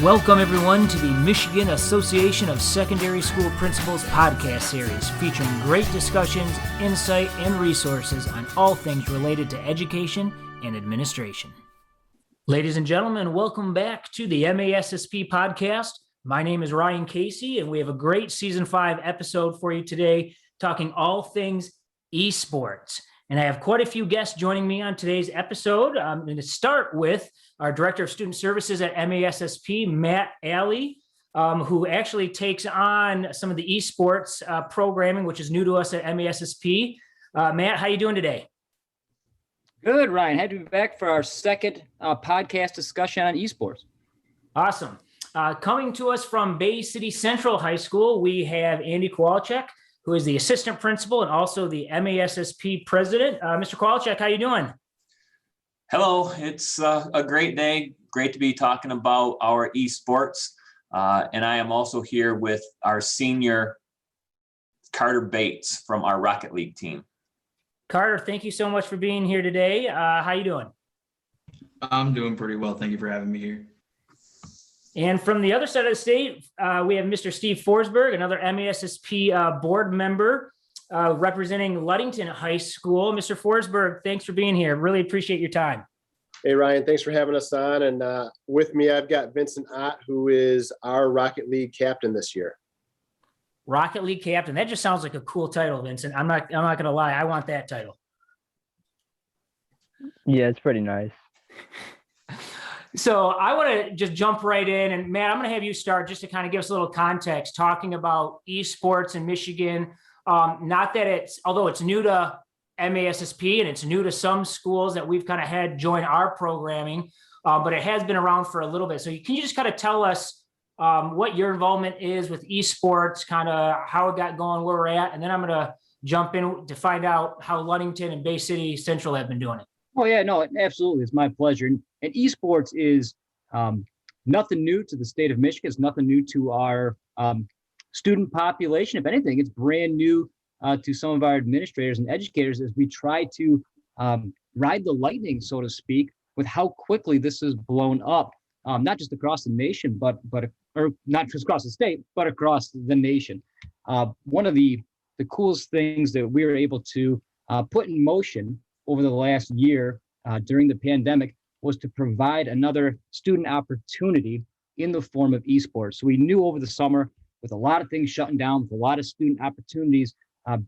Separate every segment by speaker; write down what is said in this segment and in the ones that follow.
Speaker 1: Welcome, everyone, to the Michigan Association of Secondary School Principals podcast series, featuring great discussions, insight, and resources on all things related to education and administration. Ladies and gentlemen, welcome back to the MASSP podcast. My name is Ryan Casey, and we have a great Season 5 episode for you today, talking all things esports. And I have quite a few guests joining me on today's episode. I'm going to start with our Director of Student Services at MASSP, Matt Alley, who actually takes on some of the esports programming, which is new to us at MASSP. Matt, how you doing today?
Speaker 2: Good, Ryan. Happy to be back for our second podcast discussion on esports.
Speaker 1: Awesome. Coming to us from Bay City Central High School, we have Andy Kowalczyk, who is the assistant principal and also the MASSP president. Mr. Kowalczyk, how you doing?
Speaker 3: Hello, it's a great day. Great to be talking about our esports. And I am also here with our senior Carter Bates from our Rocket League team.
Speaker 1: Carter, thank you so much for being here today. How you doing?
Speaker 4: I'm doing pretty well. Thank you for having me here.
Speaker 1: And from the other side of the state, we have Mr. Steve Forsberg, another MASSP board member representing Ludington High School. Mr. Forsberg, thanks for being here. Really appreciate your time.
Speaker 5: Hey, Ryan, thanks for having us on. And with me, I've got Vincent Ott, who is our Rocket League captain this year.
Speaker 1: Rocket League captain. That just sounds like a cool title, Vincent. I'm not going to lie. I want that title.
Speaker 6: Yeah, it's pretty nice.
Speaker 1: So I want to just jump right in, and Matt, I'm going to have you start just to kind of give us a little context, talking about esports in Michigan. Not that although it's new to MASSP and it's new to some schools that we've kind of had join our programming, but it has been around for a little bit. So can you just kind of tell us what your involvement is with esports, kind of how it got going, where we're at, and then I'm going to jump in to find out how Ludington and Bay City Central have been doing it.
Speaker 2: Oh, yeah, no, absolutely. It's my pleasure. And esports is nothing new to the state of Michigan. It's nothing new to our student population. If anything, it's brand new to some of our administrators and educators as we try to ride the lightning, so to speak, with how quickly this has blown up, not just across the nation, but not just across the state, but across the nation. One of the coolest things that we were able to put in motion over the last year during the pandemic was to provide another student opportunity in the form of esports. So we knew over the summer, with a lot of things shutting down, with a lot of student opportunities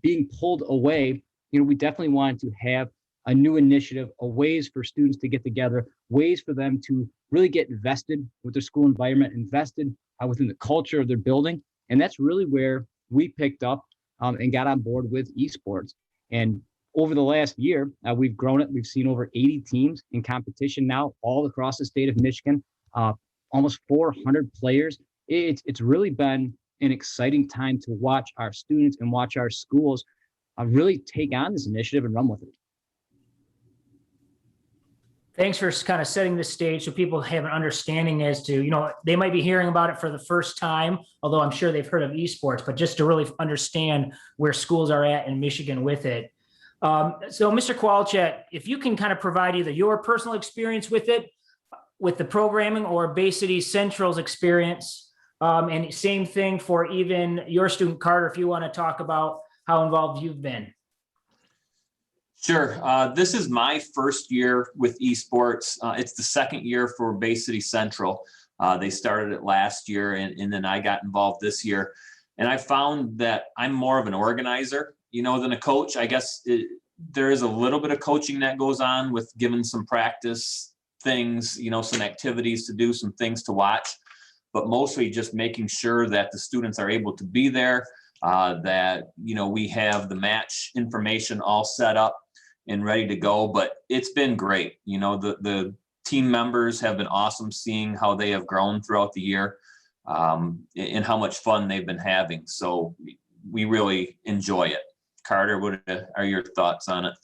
Speaker 2: being pulled away, we definitely wanted to have a new initiative, ways for students to get together, ways for them to really get invested with their school environment, invested within the culture of their building. And that's really where we picked up and got on board with esports. And over the last year, we've grown it. We've seen over 80 teams in competition now all across the state of Michigan, almost 400 players. It's really been an exciting time to watch our students and watch our schools really take on this initiative and run with it.
Speaker 1: Thanks for kind of setting the stage so people have an understanding as to, they might be hearing about it for the first time, although I'm sure they've heard of esports, but just to really understand where schools are at in Michigan with it. So Mr. Kowalczyk, if you can kind of provide either your personal experience with it, with the programming, or Bay City Central's experience, and same thing for even your student, Carter, if you want to talk about how involved you've been.
Speaker 3: Sure. This is my first year with esports. It's the second year for Bay City Central. They started it last year, and then I got involved this year. And I found that I'm more of an organizer, than a coach. I guess there is a little bit of coaching that goes on with giving some practice things, some activities to do, some things to watch, but mostly just making sure that the students are able to be there, that, we have the match information all set up and ready to go. But it's been great. The team members have been awesome, seeing how they have grown throughout the year, and how much fun they've been having. So we really enjoy it. Carter, what are your thoughts on it?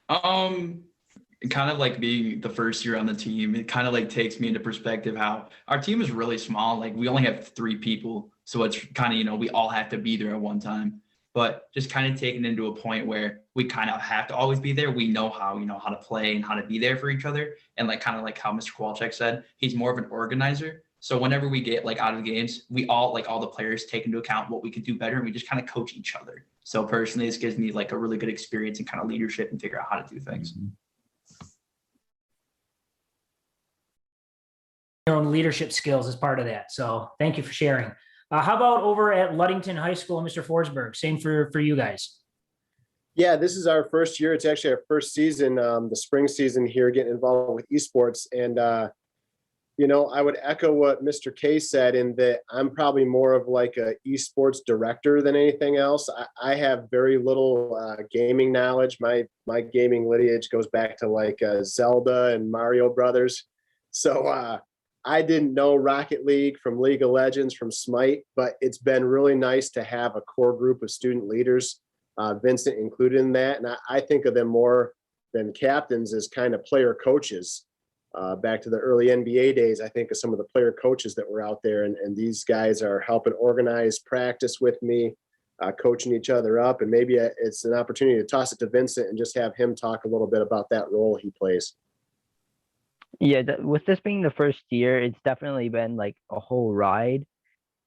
Speaker 4: Kind of like being the first year on the team, it kind of like takes me into perspective how our team is really small. Like we only have 3 people. So it's kind of, we all have to be there at one time. but just kind of taken into a point where we kind of have to always be there. We know how, how to play and how to be there for each other. And like, kind of like how Mr. Kowalczyk said, he's more of an organizer. So whenever we get like out of the games, we all the players take into account what we could do better, and we just kind of coach each other. So personally, this gives me like a really good experience in kind of leadership and figure out how to do things.
Speaker 1: Your own leadership skills as part of that. So thank you for sharing. How about over at Ludington High School, Mr. Forsberg? Same for you guys.
Speaker 5: Yeah, this is our first year. It's actually our first season, the spring season here, getting involved with esports. And, I would echo what Mr. K said in that I'm probably more of like a esports director than anything else. I have very little gaming knowledge. My gaming lineage goes back to like Zelda and Mario Brothers. So I didn't know Rocket League from League of Legends, from Smite, but it's been really nice to have a core group of student leaders, Vincent included in that. And I think of them more than captains as kind of player coaches. Back to the early NBA days, I think of some of the player coaches that were out there, and these guys are helping organize practice with me, coaching each other up. And maybe it's an opportunity to toss it to Vincent and just have him talk a little bit about that role he plays.
Speaker 6: Yeah, with this being the first year, it's definitely been like a whole ride.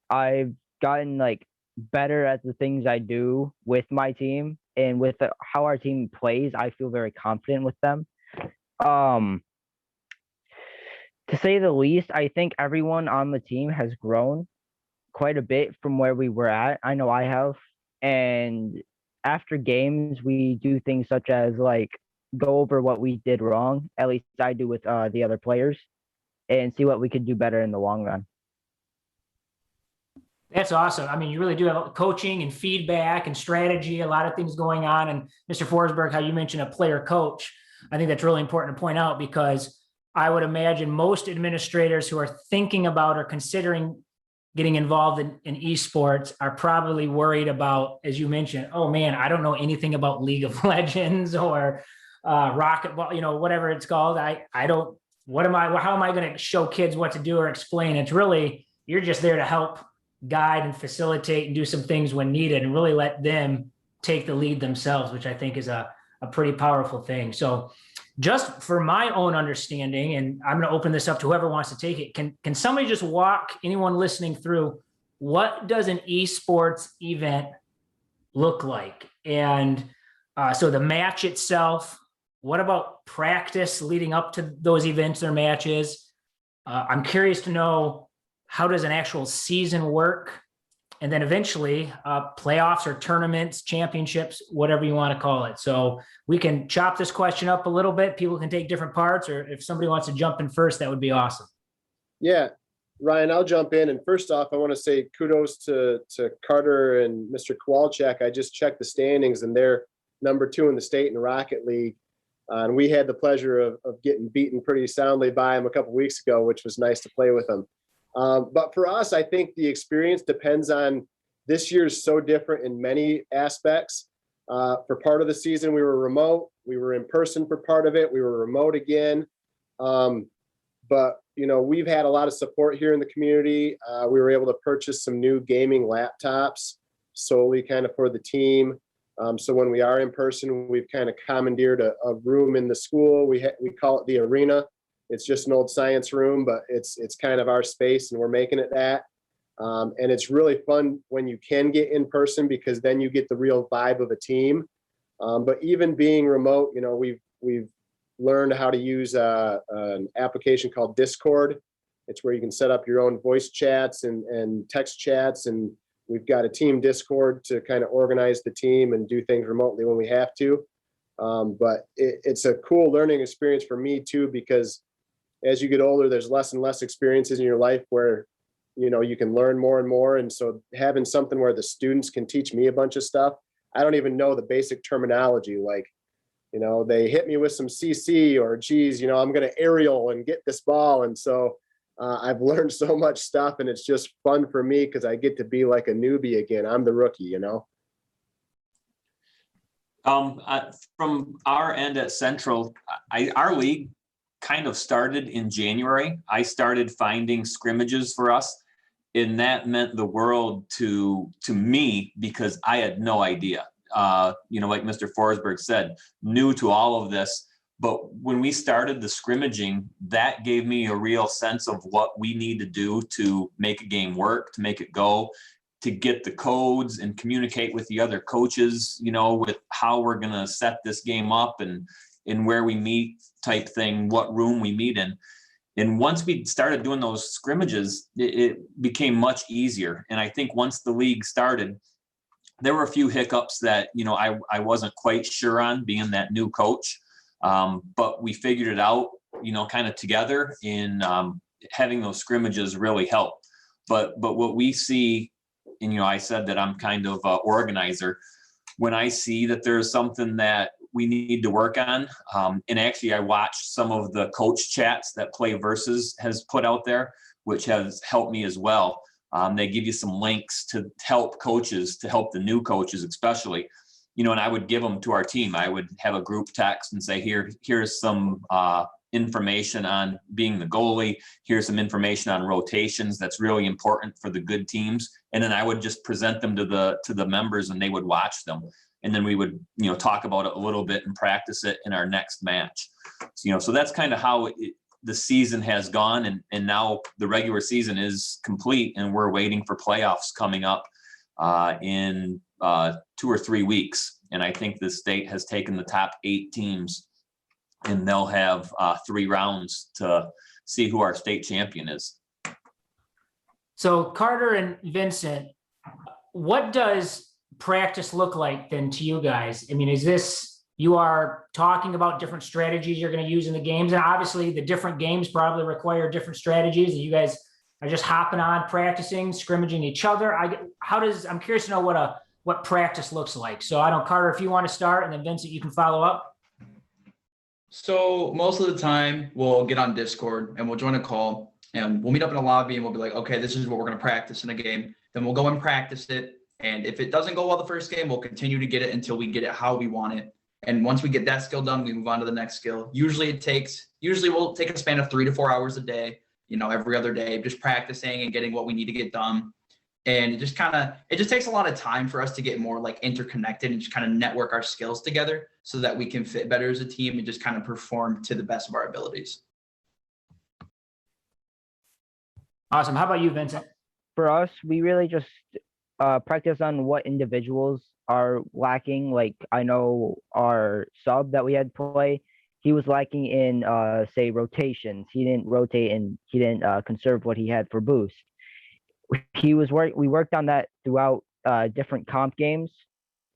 Speaker 6: I've gotten like better at the things I do with my team, and with how our team plays, I feel very confident with them. To say the least, I think everyone on the team has grown quite a bit from where we were at. I know I have. And after games, we do things such as like go over what we did wrong, at least I do with the other players, and see what we could do better in the long run.
Speaker 1: That's awesome. I mean, you really do have coaching and feedback and strategy, a lot of things going on. And Mr. Forsberg, how you mentioned a player coach, I think that's really important to point out, because I would imagine most administrators who are thinking about or considering getting involved in esports are probably worried about, as you mentioned, oh man, I don't know anything about League of Legends or Rocket Ball, whatever it's called. How am I going to show kids what to do or explain? It's really, you're just there to help guide and facilitate and do some things when needed, and really let them take the lead themselves, which I think is a pretty powerful thing. So just for my own understanding, and I'm going to open this up to whoever wants to take it, can somebody just walk anyone listening through, what does an esports event look like? And so the match itself, what about practice leading up to those events or matches? I'm curious to know, how does an actual season work? And then eventually playoffs or tournaments, championships, whatever you want to call it. So we can chop this question up a little bit. People can take different parts, or if somebody wants to jump in first, that would be awesome.
Speaker 5: Yeah, Ryan, I'll jump in. And first off, I want to say kudos to Carter and Mr. Kowalczyk. I just checked the standings, and they're number 2 in the state in the Rocket League. And we had the pleasure of getting beaten pretty soundly by them a couple of weeks ago, which was nice to play with them. But for us, I think the experience depends on, this year's so different in many aspects. For part of the season, we were remote. We were in person for part of it. We were remote again. But, we've had a lot of support here in the community. We were able to purchase some new gaming laptops solely kind of for the team. So when we are in person, we've kind of commandeered a room in the school. We call it the arena. It's just an old science room, but it's kind of our space, and we're making it that. And it's really fun when you can get in person, because then you get the real vibe of a team. But even being remote, we've learned how to use an application called Discord. It's where you can set up your own voice chats and text chats. And we've got a team Discord to kind of organize the team and do things remotely when we have to. But it's a cool learning experience for me too, because as you get older, there's less and less experiences in your life where, you can learn more and more. And so having something where the students can teach me a bunch of stuff, I don't even know the basic terminology. Like, they hit me with some CC, or geez, I'm going to aerial and get this ball. And so I've learned so much stuff, and it's just fun for me because I get to be like a newbie again. I'm the rookie,
Speaker 3: From our end at Central, our league kind of started in January. I started finding scrimmages for us And that meant the world to me because I had no idea. Like Mr. Forsberg said, new to all of this. But when we started the scrimmaging, that gave me a real sense of what we need to do to make a game work, to make it go, to get the codes and communicate with the other coaches, with how we're going to set this game up and where we meet type thing, what room we meet in. And once we started doing those scrimmages, it became much easier. And I think once the league started, there were a few hiccups that, I wasn't quite sure on being that new coach. But we figured it out, kind of together, in having those scrimmages really help. But what we see, and, I said that I'm kind of an organizer. When I see that there's something that we need to work on, and actually I watched some of the coach chats that Play Versus has put out there, which has helped me as well. They give you some links to help coaches, to help the new coaches especially. And I would give them to our team. I would have a group text and say, here's some information on being the goalie. Here's some information on rotations that's really important for the good teams. And then I would just present them to the members, and they would watch them. And then we would, talk about it a little bit and practice it in our next match. So that's kind of how the season has gone. And now the regular season is complete, and we're waiting for playoffs coming up in 2 or 3 weeks. And I think the state has taken the top 8 teams, and they'll have 3 rounds to see who our state champion is.
Speaker 1: So Carter and Vincent, what does practice look like then to you guys? I mean, is this, you are talking about different strategies you're going to use in the games, and obviously the different games probably require different strategies, and you guys are just hopping on, practicing, scrimmaging each other. I'm curious to know what practice looks like. So I don't, Carter, if you want to start, and then Vincent, you can follow up.
Speaker 4: So most of the time we'll get on Discord and we'll join a call, and we'll meet up in a lobby, and we'll be like, okay, this is what we're going to practice in a game. Then we'll go and practice it. And if it doesn't go well the first game, we'll continue to get it until we get it how we want it. And once we get that skill done, we move on to the next skill. Usually we'll take a span of 3 to 4 hours a day, every other day, just practicing and getting what we need to get done. And it just takes a lot of time for us to get more like interconnected and just kind of network our skills together so that we can fit better as a team and just kind of perform to the best of our abilities.
Speaker 1: Awesome. How about you, Vincent?
Speaker 6: For us, we really just practice on what individuals are lacking. Like, I know our sub that we had play, he was lacking in, say, rotations. He didn't rotate, and he didn't conserve what he had for boost. We worked on that throughout different comp games,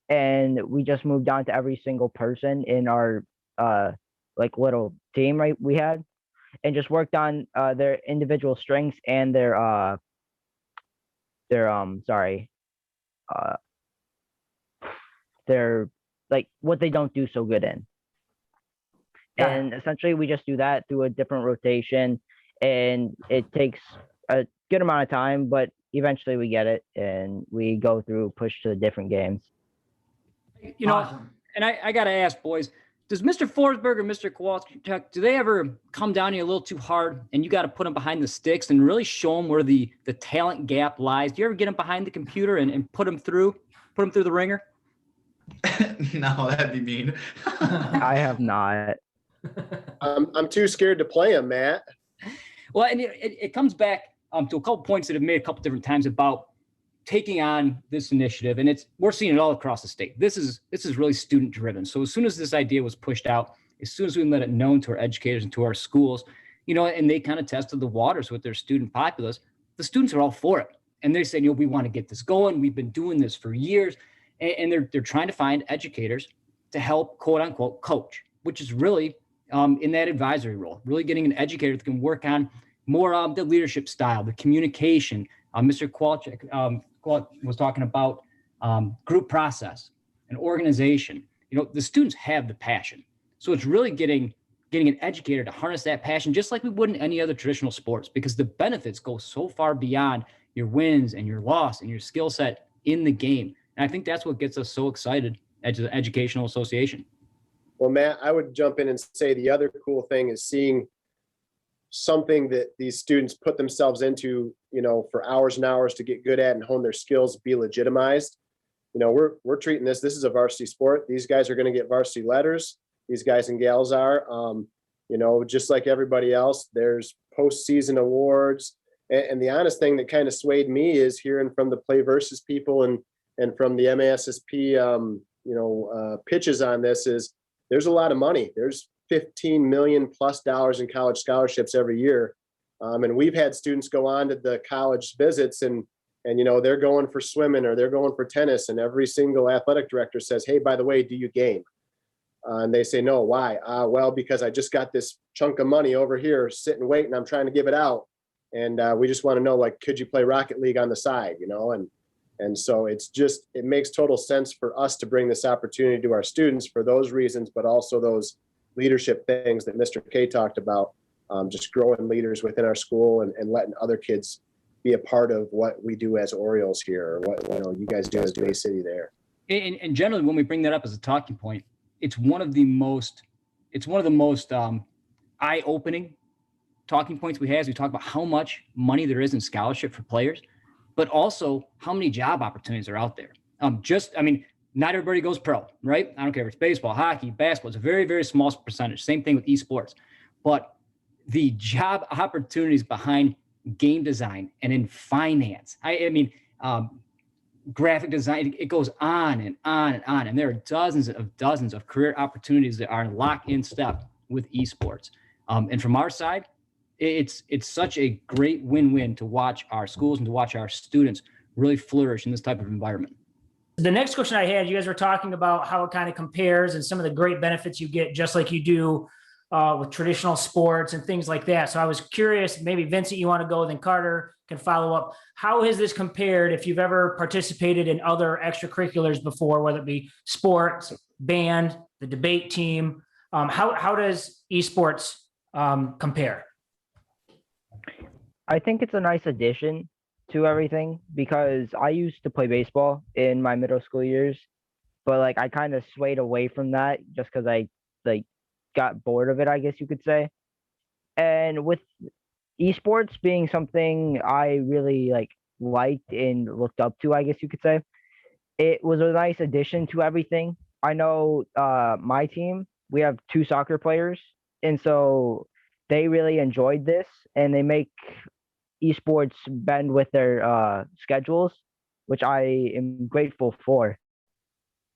Speaker 6: and we just moved on to every single person in our little team we had, and just worked on their individual strengths and their what they don't do so good in. And essentially we just do that through a different rotation, and it takes a good amount of time, but eventually we get it and we go through, push to the different games.
Speaker 1: Awesome.
Speaker 7: And I got to ask, boys, does Mr. Forsberg or Mr. Kowalczyk, do they ever come down here a little too hard and you got to put them behind the sticks and really show them where the talent gap lies? Do you ever get them behind the computer and put them through the ringer?
Speaker 4: No, that'd be mean.
Speaker 6: I have not.
Speaker 5: I'm too scared to play him, Matt.
Speaker 7: Well, and it comes back to a couple points that have made a couple different times about taking on this initiative, and we're seeing it all across the state. This is really student driven. So as soon as this idea was pushed out, as soon as we let it known to our educators and to our schools, and they kind of tested the waters with their student populace, the students are all for it, and they said, we want to get this going. We've been doing this for years, and they're trying to find educators to help, quote unquote, coach, which is really in that advisory role, really getting an educator that can work on more the leadership style, the communication. Mr. Kowalczyk was talking about group process and organization. The students have the passion. So it's really getting an educator to harness that passion, just like we would in any other traditional sports, because the benefits go so far beyond your wins and your loss and your skill set in the game. And I think that's what gets us so excited as an educational association.
Speaker 5: Well, Matt, I would jump in and say the other cool thing is seeing something that these students put themselves into, for hours and hours to get good at and hone their skills, be legitimized. We're treating this is a varsity sport. These guys are going to get varsity letters. These guys and gals are, just like everybody else. There's postseason awards. And the honest thing that kind of swayed me is hearing from the Play Versus people and from the MASSP, pitches on this is there's a lot of money. There's $15 million plus in college scholarships every year. And we've had students go on to the college visits and they're going for swimming or they're going for tennis. And every single athletic director says, hey, by the way, do you game? And they say, no, why? Well, because I just got this chunk of money over here sitting waiting. I'm trying to give it out. And we just want to know, could you play Rocket League on the side, And so it makes total sense for us to bring this opportunity to our students for those reasons, but also those leadership things that Mr. K talked about, just growing leaders within our school and letting other kids be a part of what we do as Orioles here, or what you guys do as Bay City there.
Speaker 7: And generally, when we bring that up as a talking point, it's one of the most eye-opening talking points we have. We talk about how much money there is in scholarship for players, but also how many job opportunities are out there. Not everybody goes pro, right? I don't care if it's baseball, hockey, basketball. It's a very, very small percentage. Same thing with esports. But the job opportunities behind game design and in finance, graphic design, it goes on and on and on. And there are dozens of career opportunities that are locked in step with esports. And from our side, it's such a great win-win to watch our schools and to watch our students really flourish in this type of environment.
Speaker 1: The next question I had, you guys were talking about how it kind of compares and some of the great benefits you get, just like you do with traditional sports and things like that. So I was curious, maybe Vincent, you want to go, then Carter can follow up. How has this compared, if you've ever participated in other extracurriculars before, whether it be sports, band, the debate team? How does esports compare?
Speaker 6: I think it's a nice addition to everything because I used to play baseball in my middle school years, but I kind of swayed away from that just because I got bored of it, I guess you could say. And with esports being something I really liked and looked up to, I guess you could say, it was a nice addition to everything. I know my team, we have 2 soccer players, and so they really enjoyed this, and they make esports bend with their schedules, which I am grateful for.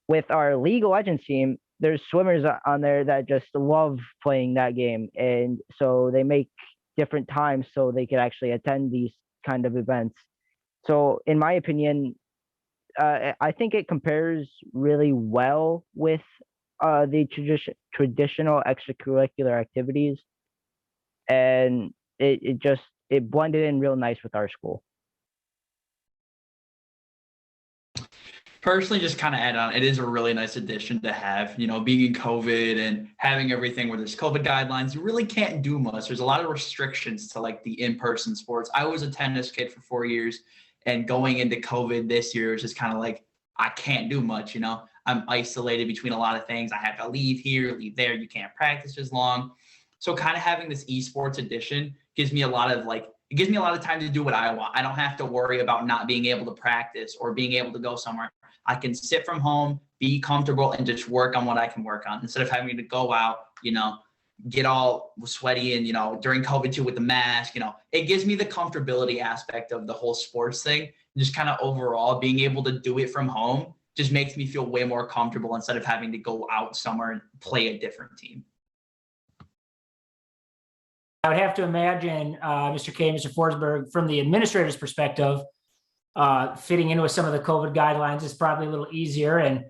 Speaker 6: With our League of Legends team, there's swimmers on there that just love playing that game, and so they make different times so they could actually attend these kind of events. So in my opinion, I think it compares really well with the traditional extracurricular activities, and it blended in real nice with our school.
Speaker 4: Personally, just kind of add on, it is a really nice addition to have, being in COVID and having everything where there's COVID guidelines, you really can't do much. There's a lot of restrictions to the in-person sports. I was a tennis kid for 4 years, and going into COVID this year is just kind of I can't do much, I'm isolated between a lot of things. I have to leave here, leave there. You can't practice as long. So kind of having this esports edition gives me a lot of it gives me a lot of time to do what I want. I don't have to worry about not being able to practice or being able to go somewhere. I can sit from home, be comfortable, and just work on what I can work on instead of having to go out, get all sweaty and, during COVID too with the mask, it gives me the comfortability aspect of the whole sports thing. Just kind of overall being able to do it from home just makes me feel way more comfortable instead of having to go out somewhere and play a different team.
Speaker 1: I would have to imagine, Mr. K, Mr. Forsberg, from the administrator's perspective, fitting in with some of the COVID guidelines is probably a little easier. And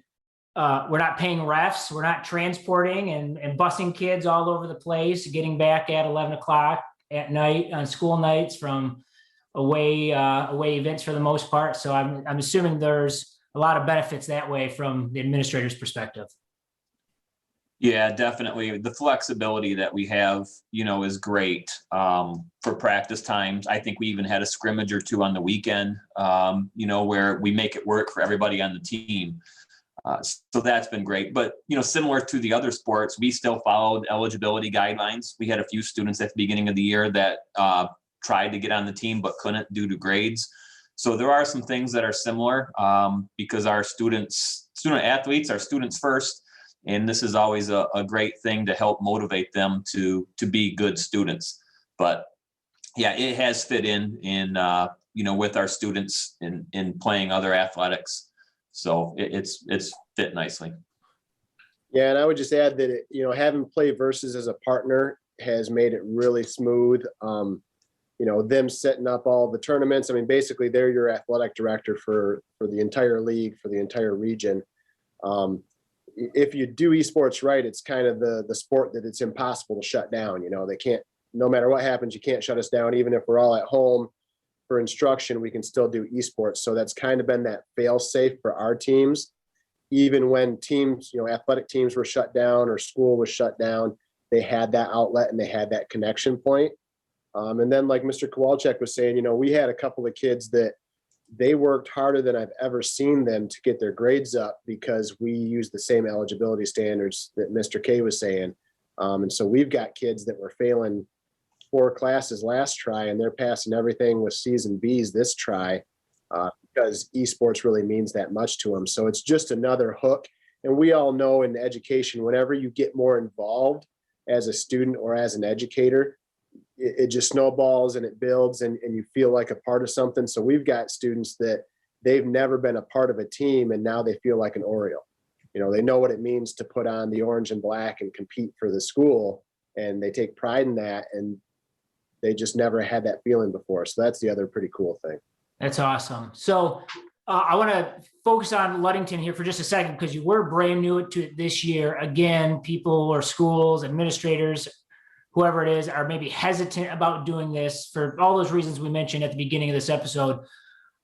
Speaker 1: we're not paying refs, we're not transporting and busing kids all over the place, getting back at 11 o'clock at night on school nights from away events for the most part. So I'm assuming there's a lot of benefits that way from the administrator's perspective.
Speaker 3: Yeah, definitely. The flexibility that we have, is great for practice times. I think we even had a scrimmage or 2 on the weekend, where we make it work for everybody on the team. So that's been great. But, similar to the other sports, we still followed eligibility guidelines. We had a few students at the beginning of the year that tried to get on the team but couldn't due to grades. So there are some things that are similar because our student athletes are students first. And this is always a great thing to help motivate them to be good students. But yeah, it has fit in with our students in playing other athletics. So it's fit nicely.
Speaker 5: Yeah, and I would just add that having Play Versus as a partner has made it really smooth. Them setting up all the tournaments. I mean, basically, they're your athletic director for the entire league, for the entire region. If you do esports right, it's kind of the sport that it's impossible to shut down. They can't. No matter what happens, you can't shut us down. Even if we're all at home for instruction, we can still do esports. So that's kind of been that fail safe for our teams. Even when teams, athletic teams were shut down or school was shut down, they had that outlet and they had that connection point. And then like Mr. Kowalczyk was saying, we had a couple of kids that they worked harder than I've ever seen them to get their grades up because we use the same eligibility standards that Mr. K was saying. And so we've got kids that were failing 4 classes last try and they're passing everything with C's and B's this try because esports really means that much to them. So it's just another hook. And we all know in education, whenever you get more involved as a student or as an educator, it just snowballs and it builds and you feel like a part of something. So we've got students that they've never been a part of a team and now they feel like an Oriole. They know what it means to put on the orange and black and compete for the school, and they take pride in that, and they just never had that feeling before. So that's the other pretty cool thing.
Speaker 1: That's awesome. So I want to focus on Ludington here for just a second because you were brand new to it this year. Again, people or schools, administrators, whoever it is, are maybe hesitant about doing this for all those reasons we mentioned at the beginning of this episode.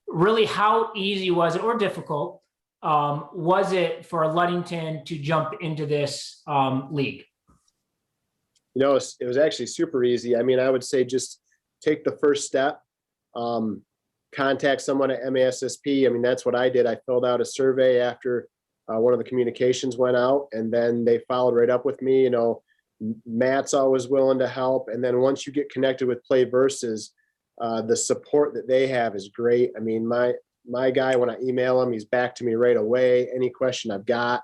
Speaker 1: Really, how easy was it or difficult was it for Ludington to jump into this league?
Speaker 5: It was actually super easy. I mean, I would say just take the first step, contact someone at MASSP. I mean, that's what I did. I filled out a survey after one of the communications went out, and then they followed right up with me. Matt's always willing to help. And then once you get connected with Play Versus, the support that they have is great. I mean, my guy, when I email him, he's back to me right away. Any question I've got,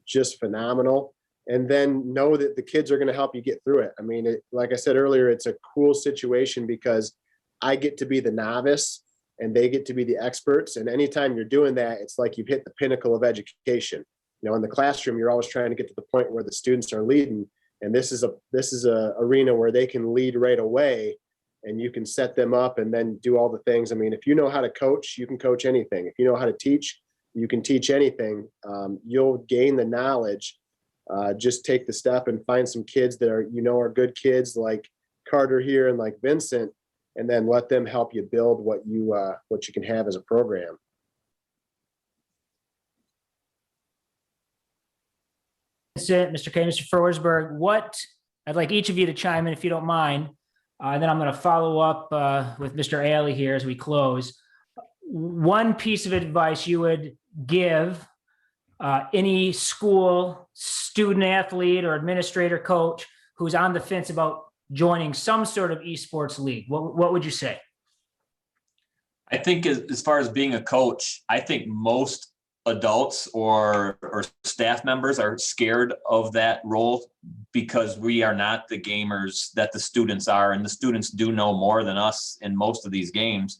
Speaker 5: just phenomenal. And then know that the kids are going to help you get through it. I mean, like I said earlier, it's a cool situation because I get to be the novice and they get to be the experts. And anytime you're doing that, it's like you've hit the pinnacle of education. In the classroom, you're always trying to get to the point where the students are leading. And this is a arena where they can lead right away and you can set them up and then do all the things. I mean, if you know how to coach, you can coach anything. If you know how to teach, you can teach anything. You'll gain the knowledge. Just take the step and find some kids that are good kids like Carter here and like Vincent, and then let them help you build what you can have as a program.
Speaker 1: Mr. K, Mr. Forsberg, I'd like each of you to chime in if you don't mind. And then I'm going to follow up with Mr. Alley here as we close. One piece of advice you would give any school, student athlete, or administrator, coach who's on the fence about joining some sort of esports league, what would you say?
Speaker 3: I think as far as being a coach, I think most adults or staff members are scared of that role because we are not the gamers that the students are, and the students do know more than us in most of these games.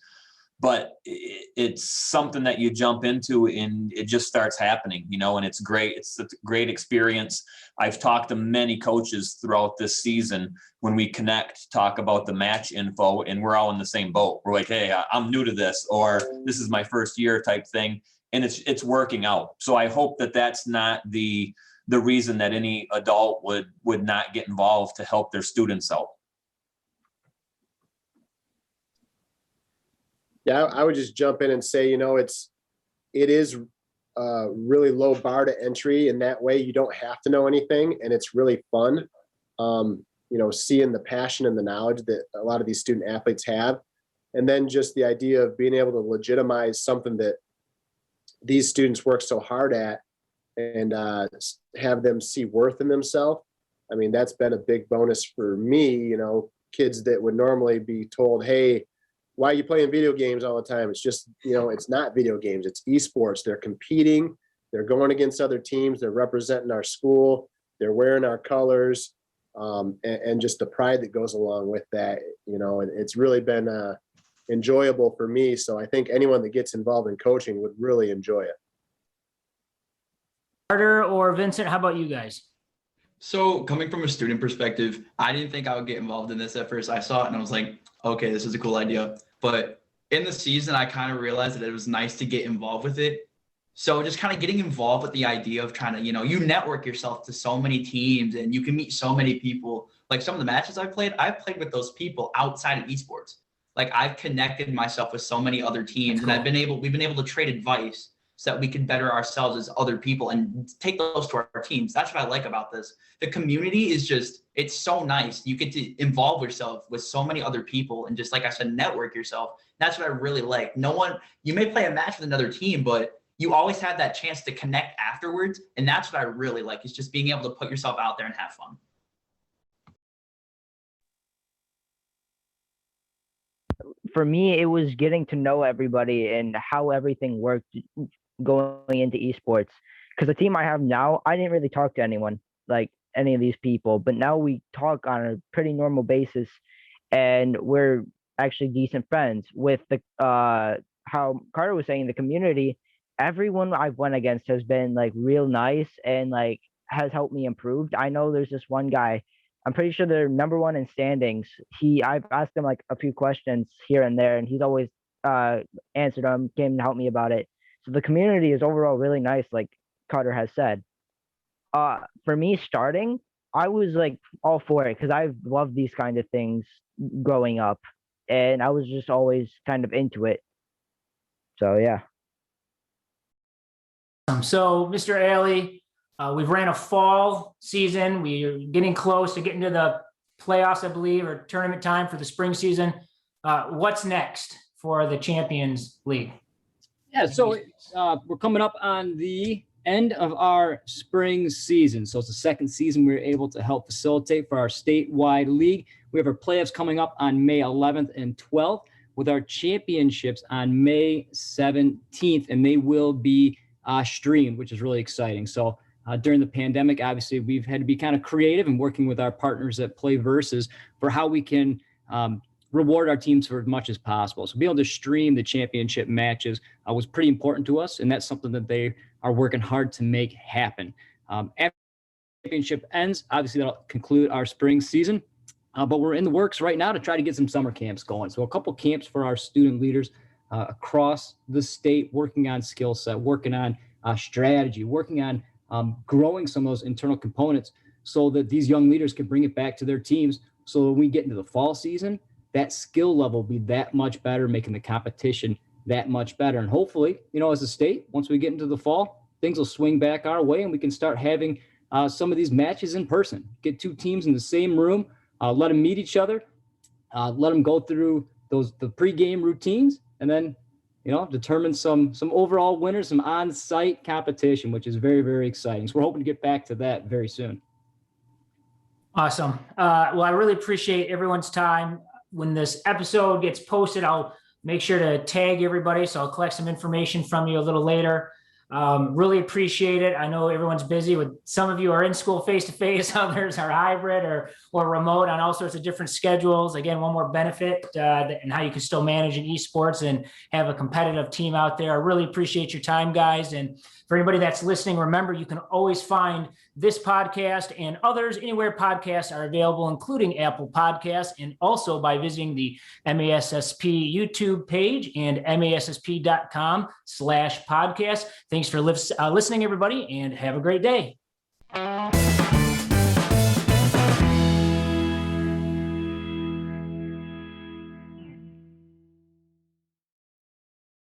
Speaker 3: But it's something that you jump into and it just starts happening, and it's great. It's a great experience. I've talked to many coaches throughout this season when we connect, talk about the match info, and we're all in the same boat. We're like, hey, I'm new to this, or this is my first year type thing. And it's working out. So I hope that that's not the reason that any adult would not get involved to help their students out.
Speaker 5: Yeah, I would just jump in and say, it is a really low bar to entry. In that way, you don't have to know anything, and it's really fun. Seeing the passion and the knowledge that a lot of these student athletes have, and then just the idea of being able to legitimize something that these students work so hard at, and have them see worth in themselves. I mean, that's been a big bonus for me, kids that would normally be told, hey, why are you playing video games all the time? It's just, it's not video games, it's esports. They're competing, they're going against other teams, they're representing our school, they're wearing our colors, and just the pride that goes along with that, and it's really been enjoyable for me. So I think anyone that gets involved in coaching would really enjoy it.
Speaker 1: Carter or Vincent, how about you guys?
Speaker 4: So coming from a student perspective, I didn't think I would get involved in this at first. I saw it and I was like, okay, this is a cool idea. But in the season, I kind of realized that it was nice to get involved with it. So just kind of getting involved with the idea of trying to, you network yourself to so many teams and you can meet so many people. Like some of the matches I've played with those people outside of esports. Like I've connected myself with so many other teams, and we've been able to trade advice so that we can better ourselves as other people and take those to our teams. That's what I like about this. The community is it's so nice. You get to involve yourself with so many other people and just, like I said, network yourself. That's what I really like. You may play a match with another team, but you always have that chance to connect afterwards. And that's what I really like, is just being able to put yourself out there and have fun.
Speaker 6: For me, it was getting to know everybody and how everything worked going into esports. Because the team I have now, I didn't really talk to anyone, like any of these people, but now we talk on a pretty normal basis, and we're actually decent friends. With the how Carter was saying, the community, everyone I've went against has been like real nice and like has helped me improve. I know there's this one guy, I'm pretty sure they're number one in standings. I've asked him like a few questions here and there, and he's always answered them, came and helped me about it. So the community is overall really nice, like Carter has said. For me starting, I was like all for it because I've loved these kind of things growing up, and I was just always kind of into it. So yeah.
Speaker 1: So Mr. Alley, we've ran a fall season. We're getting close to getting to the playoffs, I believe, or tournament time for the spring season. What's next for the Champions League?
Speaker 7: Yeah, so we're coming up on the end of our spring season. So it's the second season we were able to help facilitate for our statewide league. We have our playoffs coming up on May 11th and 12th, with our championships on May 17th, and they will be streamed, which is really exciting. So during the pandemic, obviously, we've had to be kind of creative and working with our partners at Play Versus for how we can reward our teams for as much as possible. So being able to stream the championship matches was pretty important to us, and that's something that they are working hard to make happen. After the championship ends, obviously that'll conclude our spring season, but we're in the works right now to try to get some summer camps going. So a couple camps for our student leaders across the state, working on skill set, working on strategy, working on growing some of those internal components so that these young leaders can bring it back to their teams. So when we get into the fall season, that skill level will be that much better, making the competition that much better. And hopefully, as a state, once we get into the fall, things will swing back our way and we can start having some of these matches in person. Get two teams in the same room, let them meet each other, let them go through the pregame routines, and then, determine some overall winners, some on-site competition, which is very, very exciting. So we're hoping to get back to that very soon.
Speaker 1: Awesome. Well, I really appreciate everyone's time. When this episode gets posted, I'll make sure to tag everybody. So I'll collect some information from you a little later. Really appreciate it. I know everyone's busy. With some of you are in school face-to-face, others are hybrid or remote on all sorts of different schedules. Again, one more benefit and how you can still manage in esports and have a competitive team out there. I really appreciate your time, guys. And for anybody that's listening, remember, you can always find this podcast and others anywhere podcasts are available, including Apple Podcasts, and also by visiting the MASSP YouTube page and massp.com/podcast. Thanks for listening, everybody, and have a great day.